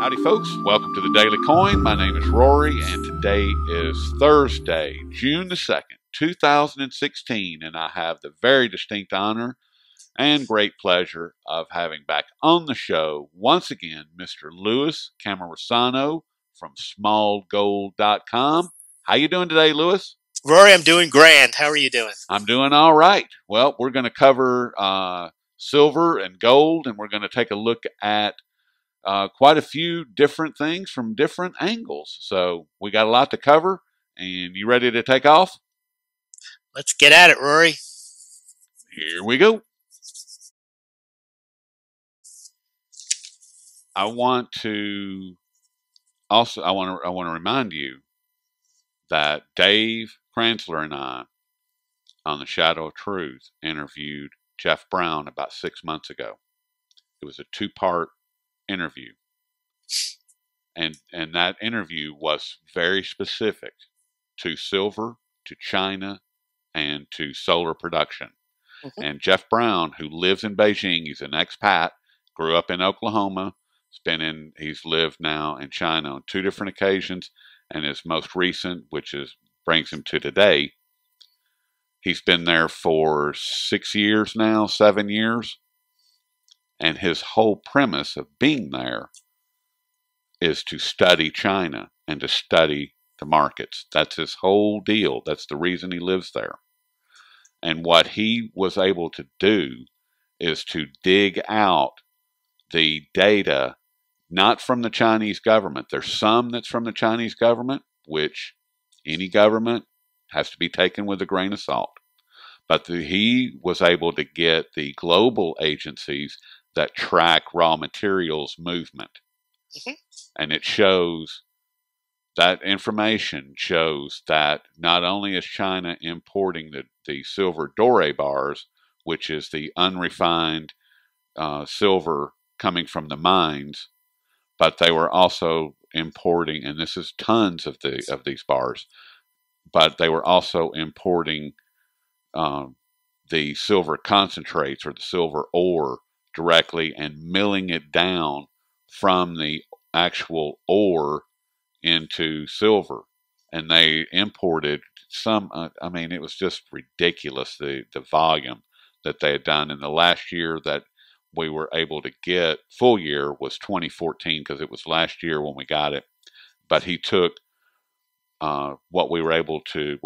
Howdy, folks. Welcome to the Daily Coin. My name is Rory, and today is Thursday, June the 2nd, 2016, and I have the very distinct honor and great pleasure of having back on the show once again Mr. Louis Cammarosano from smallgold.com. How you doing today, Louis? Rory, I'm doing grand. How are you doing? I'm doing all right. Well, we're going to cover silver and gold, and we're going to take a look at quite a few different things from different angles. So we got a lot to cover, and you ready to take off? Let's get at it, Rory. Here we go. I want to remind you that Dave Kranzler and I on the Shadow of Truth interviewed Jeff Brown about 6 months ago. It was a two-part interview. And that interview was very specific to silver, to China, and to solar production. Mm-hmm. And Jeff Brown, who lives in Beijing, he's an expat, grew up in Oklahoma, he's lived now in China on two different occasions, and his most recent, brings him to today, he's been there for 6 years now, 7 years, and his whole premise of being there is to study China and to study the markets. That's his whole deal. That's the reason he lives there. And what he was able to do is to dig out the data, not from the Chinese government. There's some that's from the Chinese government, which any government has to be taken with a grain of salt. But he was able to get the global agencies that track raw materials movement. Mm-hmm. And it shows, that information shows that not only is China importing the silver doré bars, which is the unrefined silver coming from the mines, but they were also importing, and this is tons of these bars, but they were also importing the silver concentrates or the silver ore directly and milling it down from the actual ore into silver. And they imported some, it was just ridiculous, the volume that they had done. In the last year that we were able to get, full year, was 2014, because it was last year when we got it. But he took what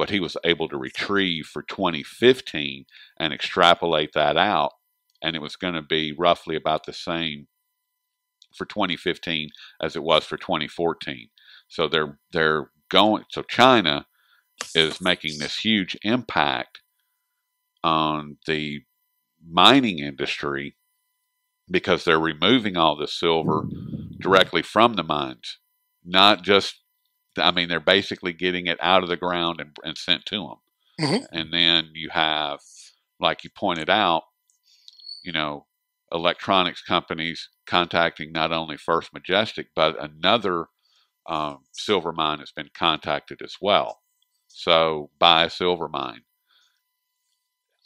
he was able to retrieve for 2015 and extrapolate that out, and it was going to be roughly about the same for 2015 as it was for 2014. So so China is making this huge impact on the mining industry because they're removing all the silver directly from the mines. Not just, they're basically getting it out of the ground and sent to them. Mm-hmm. And then you have, like you pointed out, electronics companies contacting not only First Majestic, but another silver mine has been contacted as well. So buy a silver mine.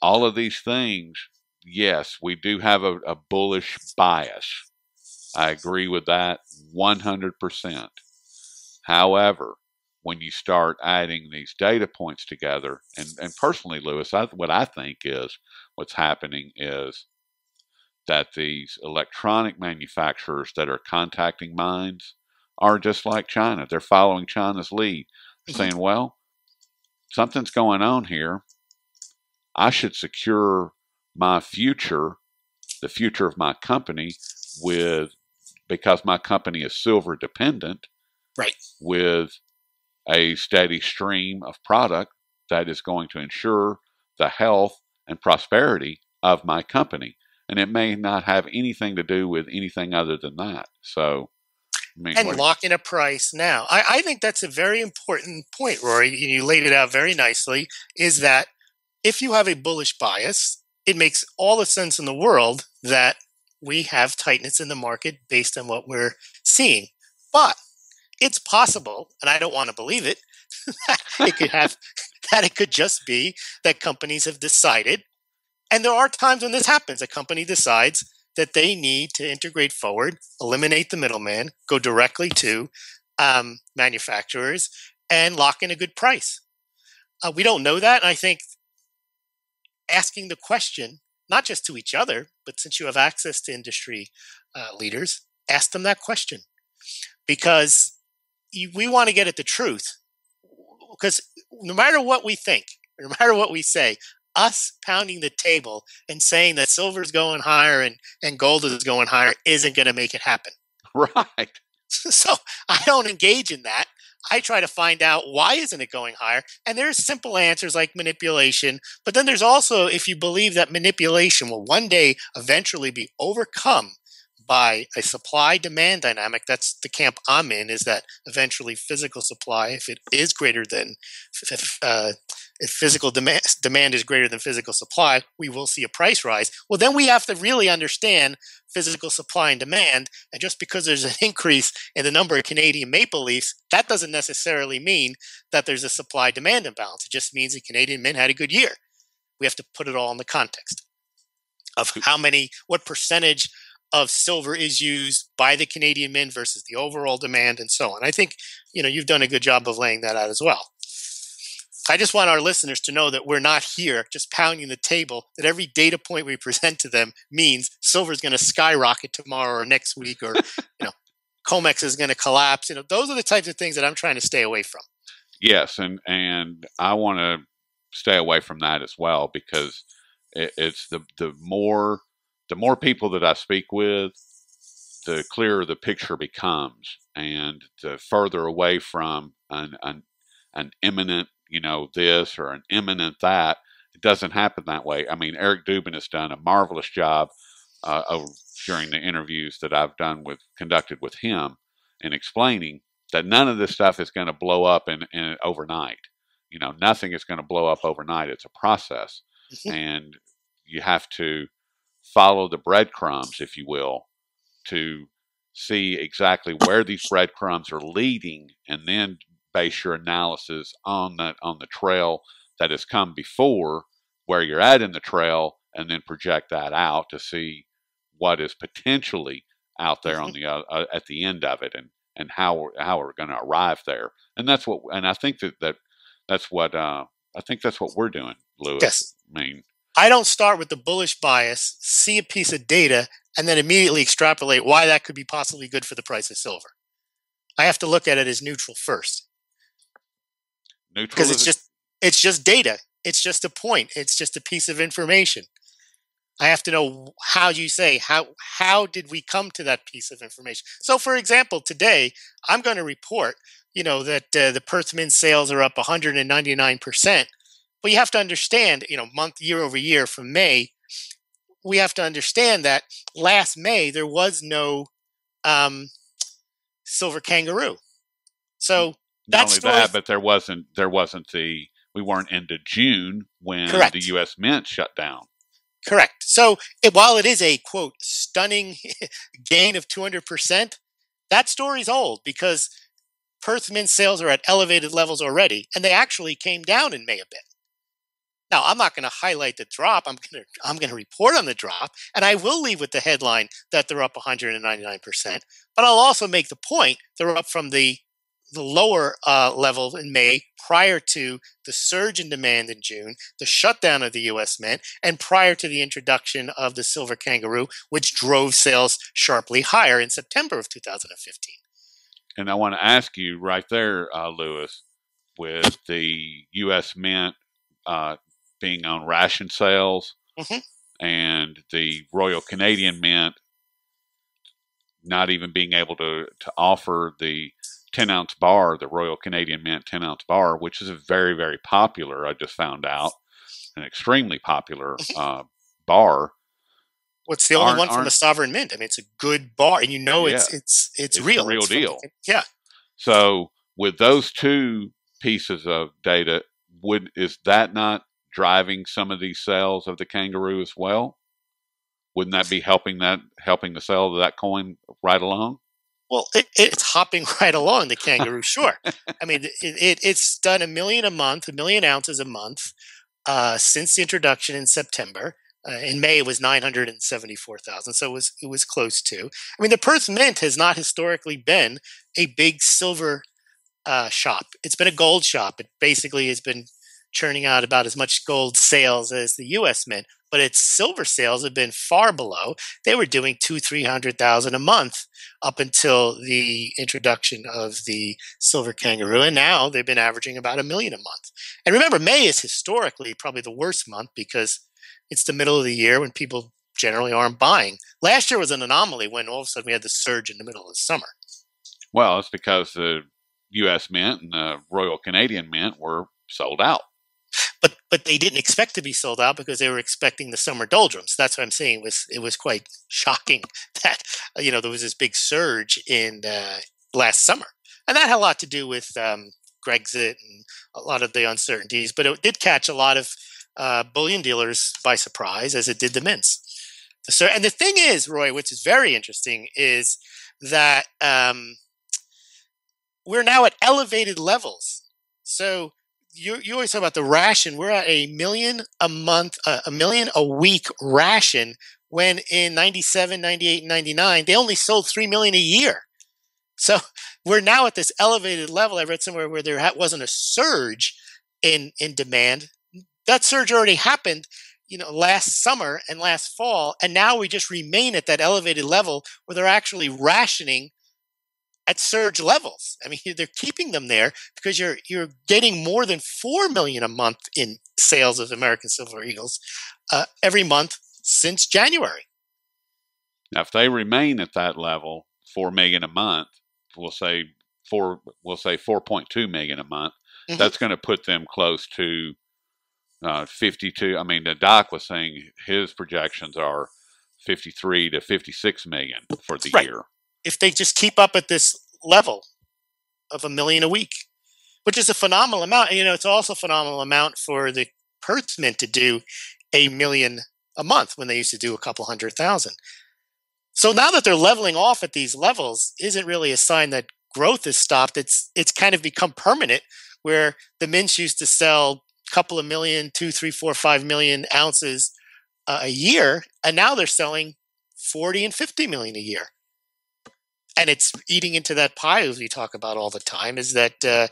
All of these things, yes, we do have a bullish bias. I agree with that 100%. However, when you start adding these data points together, and personally, Louis, what I think is what's happening is that these electronic manufacturers that are contacting mines are just like China. They're following China's lead, saying, well, something's going on here. I should secure my future, the future of my company, because my company is silver dependent, right, with a steady stream of product that is going to ensure the health and prosperity of my company. And it may not have anything to do with anything other than that. So, lock in a price now. I think that's a very important point, Rory. You laid it out very nicely, is that if you have a bullish bias, it makes all the sense in the world that we have tightness in the market based on what we're seeing. But it's possible, and I don't want to believe it, that it could just be that companies have decided, and there are times when this happens, a company decides that they need to integrate forward, eliminate the middleman, go directly to manufacturers, and lock in a good price. We don't know that. And I think asking the question, not just to each other, but since you have access to industry leaders, ask them that question, because we want to get at the truth. Because no matter what we think, no matter what we say, us pounding the table and saying that silver is going higher and gold is going higher isn't going to make it happen. Right. So I don't engage in that. I try to find out why isn't it going higher. And there's simple answers like manipulation. But then there's also, if you believe that manipulation will one day eventually be overcome by a supply-demand dynamic, that's the camp I'm in, is that eventually physical supply, if it is greater than, if physical demand is greater than physical supply, we will see a price rise. Well, then we have to really understand physical supply and demand. And just because there's an increase in the number of Canadian maple leafs, that doesn't necessarily mean that there's a supply-demand imbalance. It just means the Canadian mint had a good year. We have to put it all in the context of what percentage of silver is used by the Canadian mint versus the overall demand and so on. I think, you've done a good job of laying that out as well. I just want our listeners to know that we're not here just pounding the table, that every data point we present to them means silver is going to skyrocket tomorrow or next week, or, COMEX is going to collapse. Those are the types of things that I'm trying to stay away from. Yes. And I want to stay away from that as well, because it's the more people that I speak with, the clearer the picture becomes, and the further away from an imminent, this or an imminent that. It doesn't happen that way. I mean, Eric Dubin has done a marvelous job during the interviews that I've conducted with him, in explaining that none of this stuff is going to blow up in overnight. Nothing is going to blow up overnight. It's a process, and you have to follow the breadcrumbs, if you will, to see exactly where these breadcrumbs are leading, and then base your analysis on the trail that has come before, where you're at in the trail, and then project that out to see what is potentially out there on the at the end of it, and how we're going to arrive there. And I think that's what we're doing, Lewis. Yes. I mean, I don't start with the bullish bias, see a piece of data, and then immediately extrapolate why that could be possibly good for the price of silver. I have to look at it as neutral first. Because it's just data. It's just a point. It's just a piece of information. I have to know how did we come to that piece of information? So, for example, today I'm going to report, that the Perth Mint sales are up 199%. But you have to understand, year over year from May, we have to understand that last May there was no silver kangaroo. So not only that, but there wasn't we weren't into June when Correct. The U.S. Mint shut down. Correct. So while it is a, quote, stunning gain of 200%, that story's old, because Perth Mint sales are at elevated levels already, and they actually came down in May a bit. Now, I'm not going to highlight the drop. I'm going to report on the drop, and I will leave with the headline that they're up 199%. But I'll also make the point they're up from the lower level in May, prior to the surge in demand in June, the shutdown of the U.S. Mint, and prior to the introduction of the silver kangaroo, which drove sales sharply higher in September of 2015. And I want to ask you right there, Lewis, with the U.S. Mint being on ration sales, and the Royal Canadian Mint not even being able to offer the 10-ounce bar, the Royal Canadian Mint 10-ounce bar, which is a very, very popular, I just found out, an extremely popular bar. What's the only one from a sovereign mint? I mean, it's a good bar, and it's real. The real deal. Yeah. So with those two pieces of data, is that not driving some of these sales of the kangaroo as well? Wouldn't that be helping the sale of that coin right along? Well, it's hopping right along, the kangaroo, sure. I mean, it's done 1 million a month, 1 million ounces a month since the introduction in September. In May, it was 974,000, so it was close to. I mean, the Perth Mint has not historically been a big silver shop. It's been a gold shop. It basically has been churning out about as much gold sales as the U.S. Mint, but its silver sales have been far below. They were doing 200,000-300,000 a month up until the introduction of the silver kangaroo, and now they've been averaging about 1 million a month. And remember, May is historically probably the worst month because it's the middle of the year when people generally aren't buying. Last year was an anomaly when all of a sudden we had the surge in the middle of the summer. Well, it's because the U.S. Mint and the Royal Canadian Mint were sold out. But they didn't expect to be sold out because they were expecting the summer doldrums. That's what I'm saying. It was quite shocking that there was this big surge in last summer, and that had a lot to do with Brexit and a lot of the uncertainties. But it did catch a lot of bullion dealers by surprise, as it did the mints. And the thing is, Roy, which is very interesting, is that we're now at elevated levels. So you always talk about the ration. We're at 1 million a month, 1 million a week ration, when in 97, 98, and 99, they only sold 3 million a year. So we're now at this elevated level. I read somewhere where there wasn't a surge in demand. That surge already happened, last summer and last fall, and now we just remain at that elevated level where they're actually rationing at surge levels. I mean, they're keeping them there because you're getting more than 4 million a month in sales of American Silver Eagles every month since January. Now, if they remain at that level, 4 million a month, we'll say 4.2 million a month. Mm-hmm. That's going to put them close to 52. I mean, the doc was saying his projections are 53 to 56 million for the year. If they just keep up at this level of 1 million a week, which is a phenomenal amount. And, it's also a phenomenal amount for the Perth Mint to do 1 million a month when they used to do a couple 100,000. So now that they're leveling off at these levels isn't really a sign that growth has stopped. It's kind of become permanent, where the mints used to sell a couple of million, 2, 3, 4, 5 million ounces a year, and now they're selling 40 and 50 million a year. And it's eating into that pie, as we talk about all the time, is that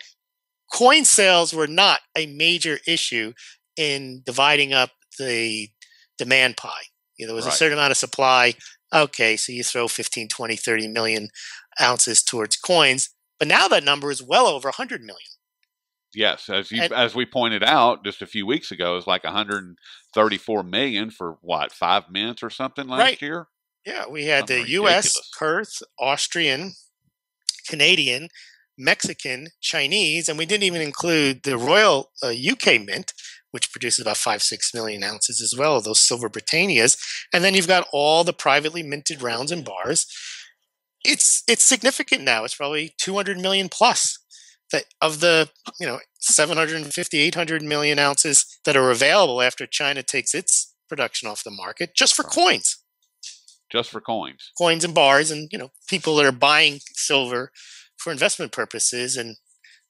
coin sales were not a major issue in dividing up the demand pie. There was a certain amount of supply. Okay, so you throw 15, 20, 30 million ounces towards coins. But now that number is well over 100 million. Yes, as we pointed out just a few weeks ago, it's like 134 million for 5 mints or something last year. Yeah, we had the U.S., Perth, Austrian, Canadian, Mexican, Chinese, and we didn't even include the Royal UK Mint, which produces about 5-6 million ounces as well of those silver Britannias. And then you've got all the privately minted rounds and bars. It's significant now. It's probably 200 million plus that of the 750, 800 million ounces that are available after China takes its production off the market just for coins. Just for coins and bars, and people that are buying silver for investment purposes and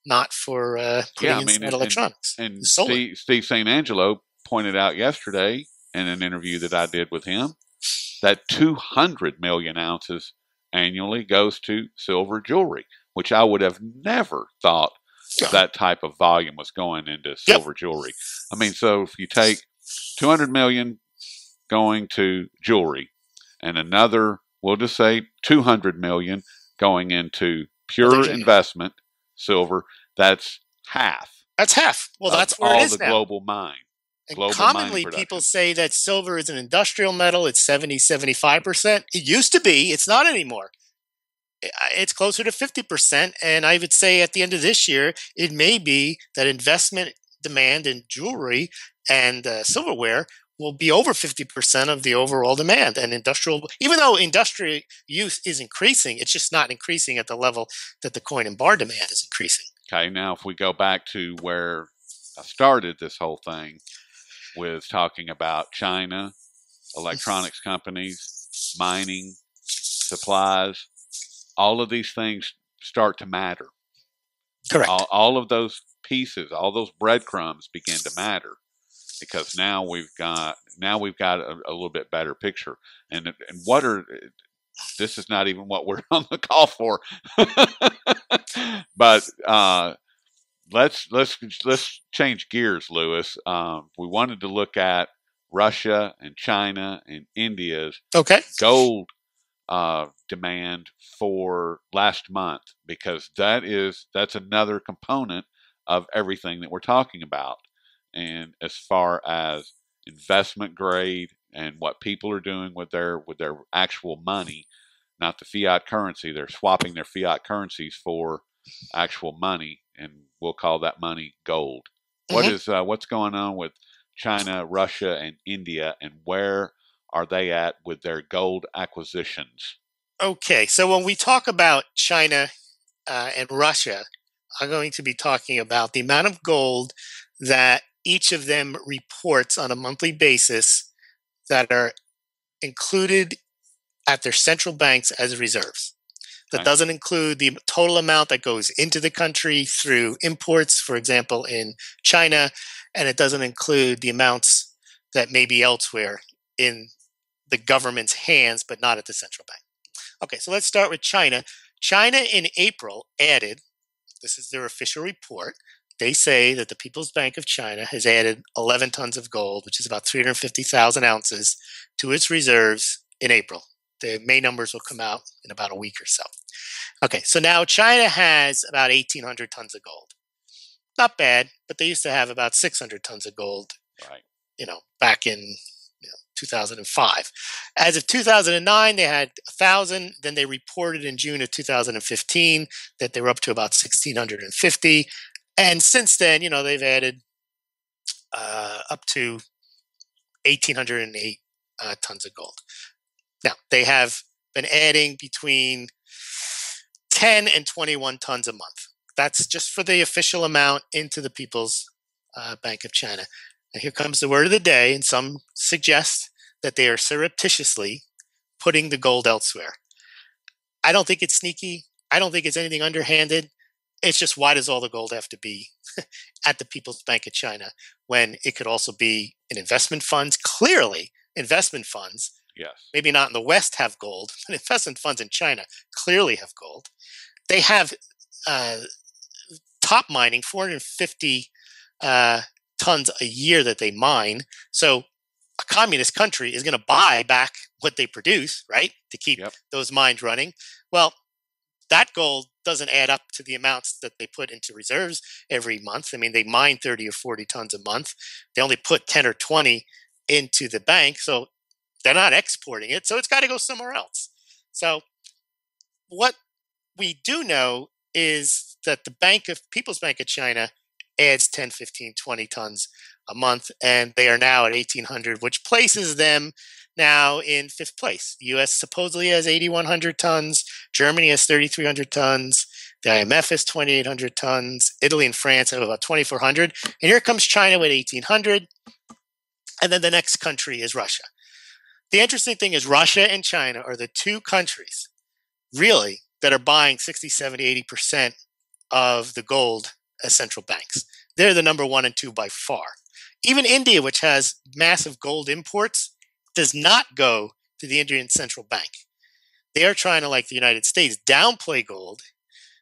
not for putting inside electronics. And Steve St. Angelo pointed out yesterday in an interview that I did with him that 200 million ounces annually goes to silver jewelry, which I would have never thought that type of volume was going into silver jewelry. I mean, so if you take 200 million going to jewelry, and another, we'll just say 200 million going into pure investment silver, that's half. That's half. Well, that's where it is now. All the global mine. And commonly people say that silver is an industrial metal. It's 70, 75%. It used to be. It's not anymore. It's closer to 50%. And I would say at the end of this year, it may be that investment demand in jewelry and silverware will be over 50% of the overall demand. And even though industrial use is increasing, it's just not increasing at the level that the coin and bar demand is increasing. Okay, now if we go back to where I started this whole thing with talking about China, electronics companies, mining, supplies, all of these things start to matter. Correct. All of those pieces, all those breadcrumbs begin to matter. because now we've got a little bit better picture. And what are this is not even what we're on the call for, but let's change gears, Lewis. We wanted to look at Russia and China and India's Okay. gold demand for last month, because that's another component of everything that we're talking about. And as far as investment grade and what people are doing with their actual money, not the fiat currency, they're swapping their fiat currencies for actual money, and we'll call that money gold. Hmm. What's going on with China, Russia, and India, and where are they at with their gold acquisitions? Okay. So when we talk about China and Russia, I'm going to be talking about the amount of gold that each of them reports on a monthly basis that are included at their central banks as reserves. That Okay. doesn't include the total amount that goes into the country through imports, for example, in China, and it doesn't include the amounts that may be elsewhere in the government's hands, but not at the central bank. Okay, so let's start with China. China in April added, this is their official report. They say that the People's Bank of China has added 11 tons of gold, which is about 350,000 ounces, to its reserves in April. The May numbers will come out in about a week or so. Okay, so now China has about 1,800 tons of gold. Not bad, but they used to have about 600 tons of gold, Right. back in 2005. As of 2009, they had 1,000. Then they reported in June of 2015 that they were up to about 1,650. And since then, they've added up to 1,808 tons of gold. Now, they have been adding between 10 and 21 tons a month. That's just for the official amount into the People's Bank of China. And here comes the word of the day, and some suggest that they are surreptitiously putting the gold elsewhere. I don't think it's sneaky. I don't think it's anything underhanded. It's just, why does all the gold have to be at the People's Bank of China when it could also be in investment funds? Clearly, investment funds, Yes. maybe not in the West, have gold, but investment funds in China clearly have gold. They have uh, top mining, 450 tons a year that they mine. So a communist country is going to buy back what they produce, right, to keep Yep. those mines running. Well, that gold doesn't add up to the amounts that they put into reserves every month. I mean, they mine 30 or 40 tons a month. They only put 10 or 20 into the bank. So they're not exporting it. So it's got to go somewhere else. So what we do know is that the People's Bank of China adds 10, 15, 20 tons a month, and they are now at 1,800, which places them now in fifth place. The U.S. supposedly has 8,100 tons. Germany has 3,300 tons. The IMF has 2,800 tons. Italy and France have about 2,400. And here comes China with 1,800. And then the next country is Russia. The interesting thing is Russia and China are the two countries, really, that are buying 60, 70, 80% of the gold as central banks. They're the number one and two by far. Even India, which has massive gold imports, does not go to the Indian central bank. They are trying to, like the United States, downplay gold.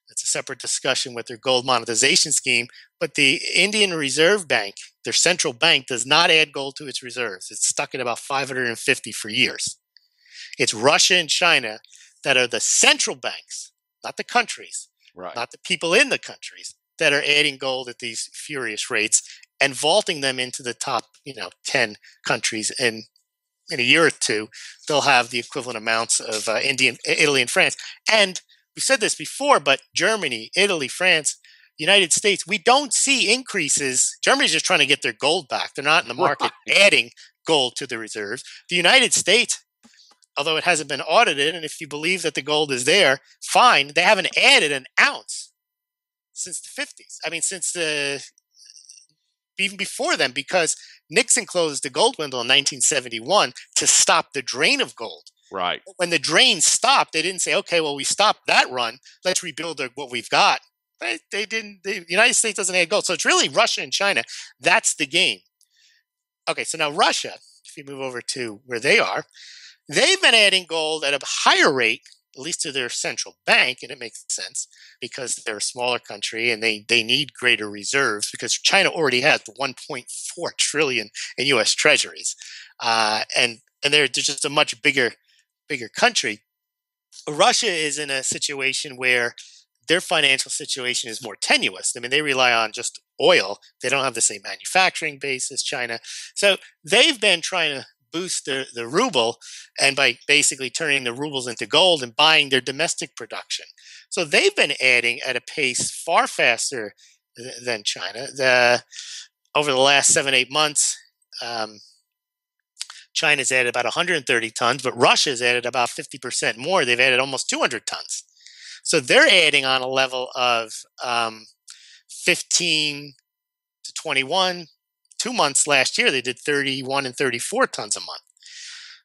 That's a separate discussion with their gold monetization scheme. But the Indian Reserve Bank, their central bank, does not add gold to its reserves. It's stuck at about 550 for years. It's Russia and China that are the central banks, not the countries, Right. not the people in the countries, that are adding gold at these furious rates and vaulting them into the top, 10 countries. And in a year or two, they'll have the equivalent amounts of Italy, and France. And we said this before, but Germany, Italy, France, United States, we don't see increases. Germany's just trying to get their gold back. They're not in the market Right. adding gold to the reserves. The United States, although it hasn't been audited, and if you believe that the gold is there, fine, they haven't added an ounce since the 50s. I mean, even before then, because Nixon closed the gold window in 1971 to stop the drain of gold. Right. When the drain stopped, they didn't say, okay, well, we stopped that run. Let's rebuild what we've got. They didn't. The United States doesn't add gold. So it's really Russia and China. That's the game. Okay, so now Russia, if you move over to where they are, they've been adding gold at a higher rate, at least to their central bank, and it makes sense because they're a smaller country and they need greater reserves because China already has 1.4 trillion in U.S. treasuries, and they're just a much bigger country. Russia is in a situation where their financial situation is more tenuous. I mean, they rely on just oil. They don't have the same manufacturing base as China. So they've been trying to boost the ruble and by basically turning the rubles into gold and buying their domestic production. So they've been adding at a pace far faster than China. Over the last 7, 8 months, um, China's added about 130 tons, but Russia's added about 50% more. They've added almost 200 tons. So they're adding on a level of 15 to 21. 2 months last year, they did 31 and 34 tons a month.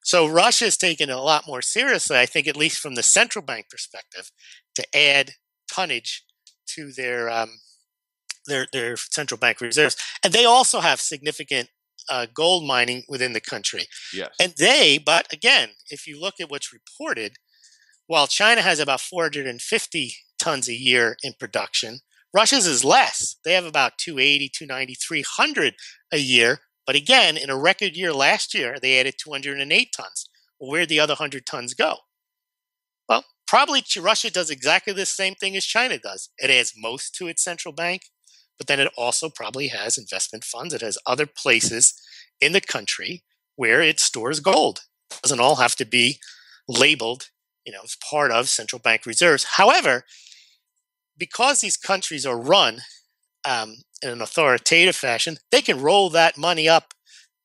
So Russia's taken it a lot more seriously, I think, at least from the central bank perspective, to add tonnage to their central bank reserves. And they also have significant gold mining within the country. Yes. But again, if you look at what's reported, while China has about 450 tons a year in production, Russia's is less. They have about 280, 290, 300 a year. But again, in a record year last year, they added 208 tons. Well, where'd the other 100 tons go? Well, probably Russia does exactly the same thing as China does. It adds most to its central bank, but then it also probably has investment funds. It has other places in the country where it stores gold. It doesn't all have to be labeled, as part of central bank reserves. However, because these countries are run in an authoritative fashion, they can roll that money up,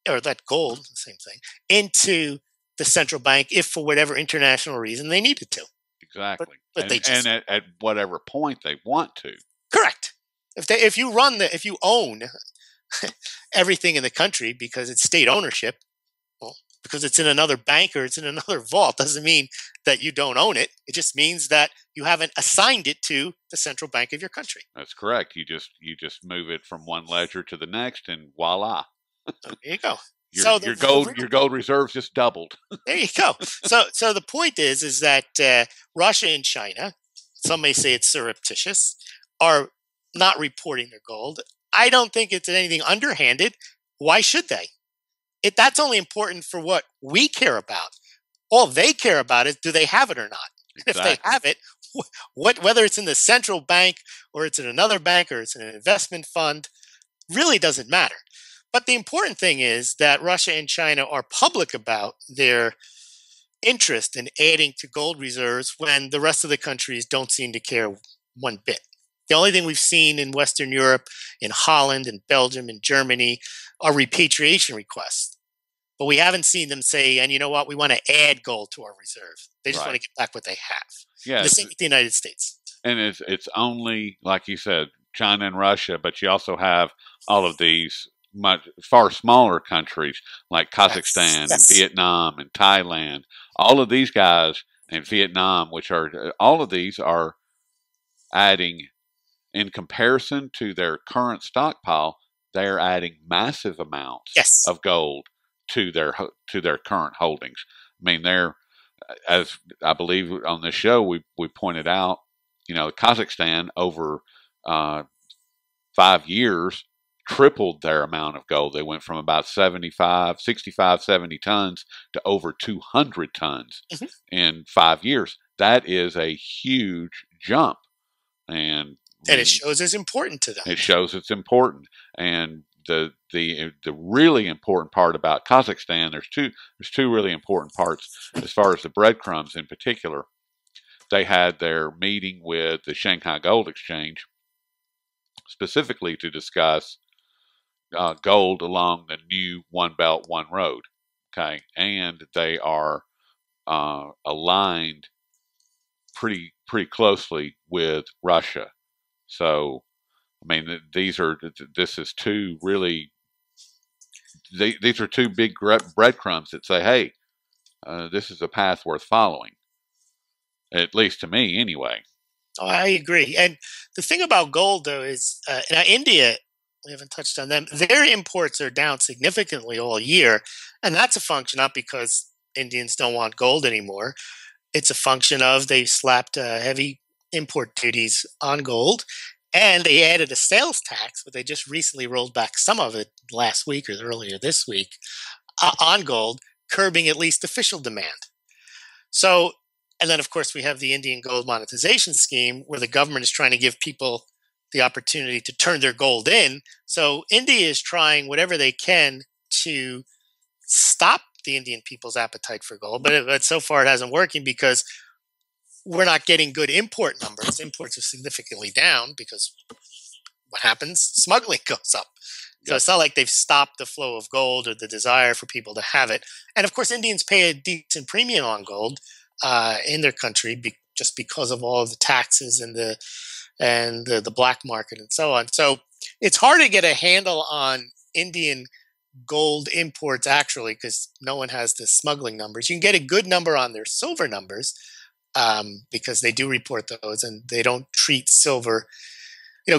or that gold, the same thing, into the central bank if for whatever international reason they needed to. Exactly. But they just, and at whatever point they want to. correct. If you own everything in the country because it's state ownership, well, because it's in another bank or it's in another vault doesn't mean that you don't own it. It just means that you haven't assigned it to the central bank of your country. That's correct. You just move it from one ledger to the next, and voila, So there you go. your gold reserves just doubled. There you go. So the point is that Russia and China, some may say it's surreptitious, are not reporting their gold. I don't think it's anything underhanded. Why should they? That's only important for what we care about. All they care about is, do they have it or not? Exactly. If they have it, whether it's in the central bank or it's in another bank or it's in an investment fund, really doesn't matter. But the important thing is that Russia and China are public about their interest in adding to gold reserves when the rest of the countries don't seem to care one bit. The only thing we've seen in Western Europe, in Holland and Belgium and Germany, are repatriation requests. But we haven't seen them say, and you know what, we want to add gold to our reserve. They just want to get back what they have. Yeah, the same with the United States. And it's only, like you said, China and Russia, but you also have all of these far smaller countries like Kazakhstan and Vietnam and Thailand. All of these guys, and Vietnam, all of these are adding, in comparison to their current stockpile, they're adding massive amounts of gold to their current holdings. I mean, as I believe on this show we pointed out, Kazakhstan over 5 years tripled their amount of gold. They went from about 65, 70 tons to over 200 tons in 5 years. That is a huge jump. And it shows it's important to them. It shows it's important. And the really important part about Kazakhstan, there's two really important parts as far as the breadcrumbs in particular. They had their meeting with the Shanghai Gold Exchange specifically to discuss gold along the new One Belt, One Road. Okay, and they are aligned pretty closely with Russia. So, I mean, these are two big breadcrumbs that say, hey, this is a path worth following. At least to me, anyway. Oh, I agree. And the thing about gold, though, is now India We haven't touched on them. Their imports are down significantly all year, and that's a function not because Indians don't want gold anymore. It's a function of they slapped heavy import duties on gold, and they added a sales tax, but they just recently rolled back some of it last week or earlier this week on gold, curbing at least official demand. So, and then of course we have the Indian gold monetization scheme where the government is trying to give people the opportunity to turn their gold in. So India is trying whatever they can to stop the Indian people's appetite for gold, but so far it hasn't working because we're not getting good import numbers. Imports are significantly down because what happens? Smuggling goes up. So Yep. it's not like they've stopped the flow of gold or the desire for people to have it. And of course, Indians pay a decent premium on gold in their country just because of all of the taxes and the black market and so on. So it's hard to get a handle on Indian gold imports actually because no one has the smuggling numbers. You can get a good number on their silver numbers because they do report those and they don't treat silver.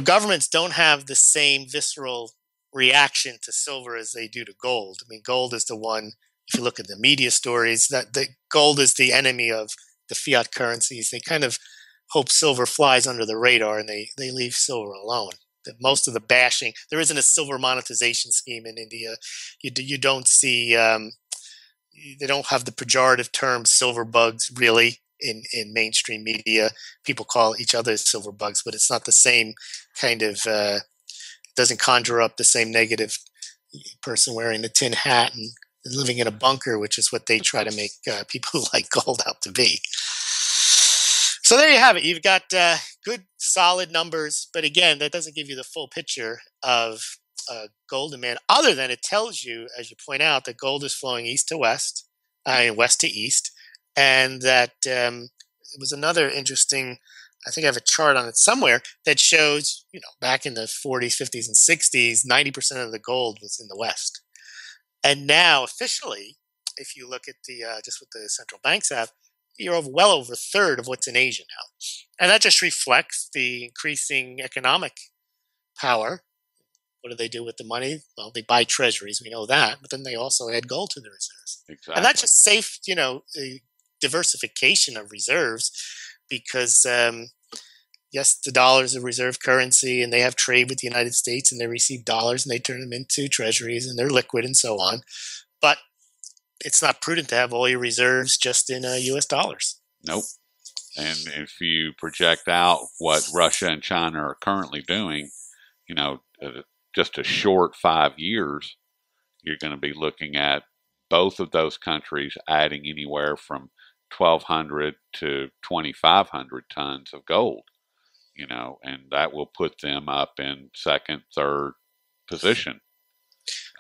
Governments don't have the same visceral reaction to silver as they do to gold. I mean, gold is the one, if you look at the media stories, that the gold is the enemy of the fiat currencies. They kind of hope silver flies under the radar and they leave silver alone. Most of the bashing, there isn't a silver monetization scheme in India. You don't see, they don't have the pejorative term silver bugs really in mainstream media. People call each other silver bugs, but it's not the same kind of, doesn't conjure up the same negative person wearing a tin hat and living in a bunker, which is what they try to make people who like gold out to be. So there you have it. You've got good, solid numbers, but again, that doesn't give you the full picture of gold demand, other than it tells you, as you point out, that gold is flowing east to west, west to east, and that it was another interesting. I think I have a chart on it somewhere that shows, back in the 40s, 50s, and 60s, 90% of the gold was in the West, and now officially, if you look at the just what the central banks have, you're well over a third of what's in Asia now. And that just reflects the increasing economic power. What do they do with the money? Well, they buy treasuries, we know that, but then they also add gold to the reserves. Exactly. And that's just safe, diversification of reserves because, yes, the dollar is a reserve currency and they have trade with the United States and they receive dollars and they turn them into treasuries and they're liquid and so on. But it's not prudent to have all your reserves just in U.S. dollars. Nope. And if you project out what Russia and China are currently doing, just a short 5 years, you're going to be looking at both of those countries adding anywhere from 1,200 to 2,500 tons of gold, and that will put them up in second, third position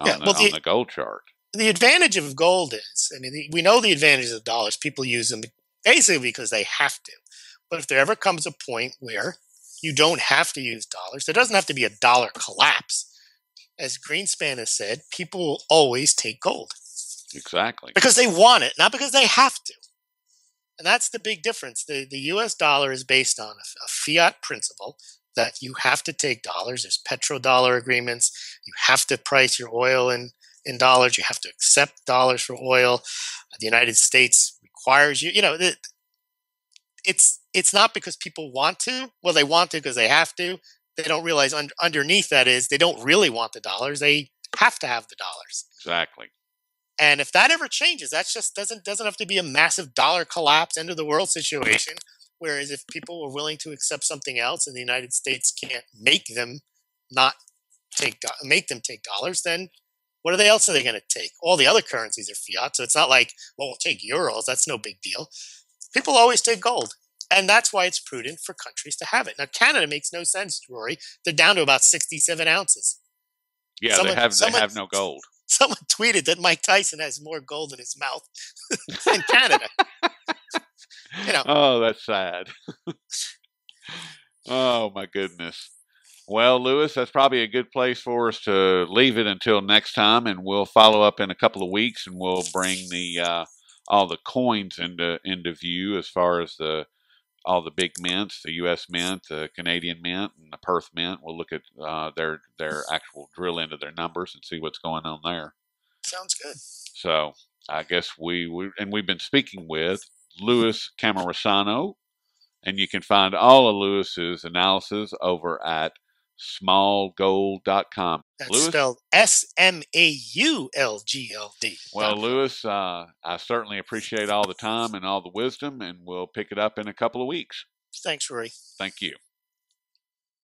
on the gold chart. The advantage of gold is, we know the advantages of dollars. People use them basically because they have to. But if there ever comes a point where you don't have to use dollars, there doesn't have to be a dollar collapse. As Greenspan has said, people will always take gold. Exactly. Because they want it, not because they have to. And that's the big difference. The U.S. dollar is based on a fiat principle that you have to take dollars. There's petrodollar agreements. You have to price your oil in dollars. You have to accept dollars for oil. The United States requires you. It's not because people want to. Well, they want to because they have to. They don't realize underneath that is they don't really want the dollars. They have to have the dollars. Exactly. And if that ever changes, that just doesn't have to be a massive dollar collapse, end of the world situation. Whereas if people were willing to accept something else and the United States can't make them take dollars, then what else are they going to take? All the other currencies are fiat. So it's not like, well, we'll take euros. That's no big deal. People always take gold. And that's why it's prudent for countries to have it. Now, Canada makes no sense, Rory. They're down to about 67 ounces. Yeah, they have no gold. Someone tweeted that Mike Tyson has more gold in his mouth than Canada. Oh, that's sad. Oh, my goodness. Well, Lewis, that's probably a good place for us to leave it until next time, and we'll follow up in a couple of weeks, and we'll bring all the coins into view as far as the all the big mints, the U.S. Mint, the Canadian Mint, and the Perth Mint. We'll look at their actual drill into their numbers and see what's going on there. Sounds good. So I guess we've been speaking with Louis Cammarosano, and you can find all of Lewis's analysis over at smallgold.com. That's Louis? spelled SMAULGLD. Well, Louis, I certainly appreciate all the time and all the wisdom, and we'll pick it up in a couple of weeks. Thanks, Rory. Thank you.